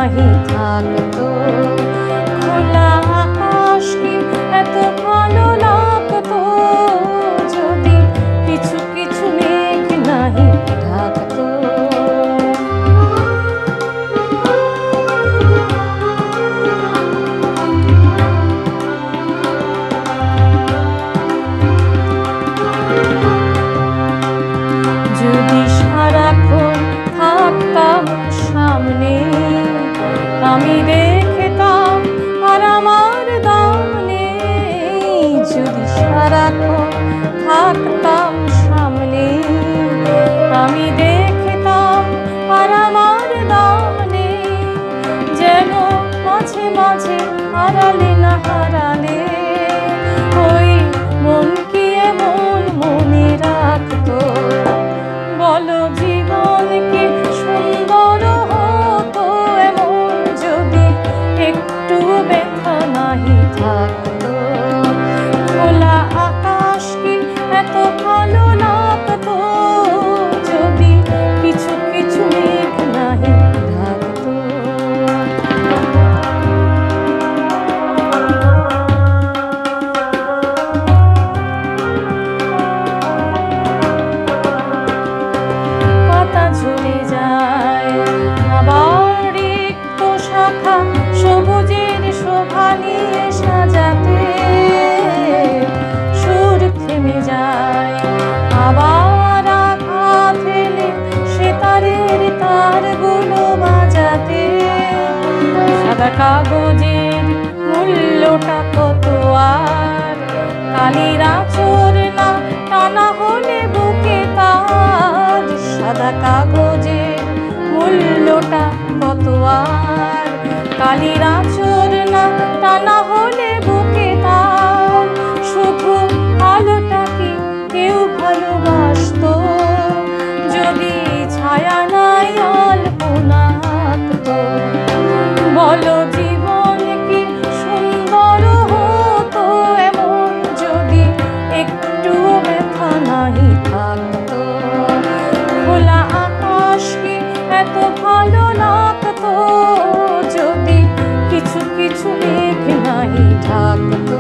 নাহি থাকতো, খোলা আকাশ কি এত ভালো লাগতো যদি কিছু কিছু মেঘ নাহি ঢাকতো। যদি সারাক্ষণ থাকতাম সামনে, আমি দেখতাম আর আমার দাম নেই। যদি সারাক্ষণ থাকতাম সামনে, আমি দেখতাম আর আমার দাম নেই। যেন মাঝে মাঝে হারালে না হারালে ওই মন কি এমন মনে রাখতো। বলো জীবন কি সুন্দর হতো এমন যদি একটু ব্যথা নাহি থাকতো। খোলা আকাশ কি এত ভালো লাগতো যদি কিছু কিছু মেঘ নাহি ঢাকতো। পাতা ঝরে যায় আবার রিক্ত শাখা সবুজের শোভা নিয়ে সাজাতে, সুর থেমে যায় আবার আঘাত এলে সেতারের তারগুলো বাজাতে। সাদা কাগজের মূল্যটা কত আর কালির আঁচড় না টানা হলে বুকে তার। সাদা কাগজের মূল্যটা কত আর কালির আঁচড় না টানা হলে বুকে তার। শুধু আলোটা কি কেউ ভালোবাসতো যদি ছায়া নাই আলপনা আঁকতো। বলো জীবন কি সুন্দর হতো এমন যদি একটু ব্যথা নাহি থাকতো। খোলা আকাশ কি এত ভালো লাগতো যদি কিছু কিছু মেঘ নাহি ঢাকতো।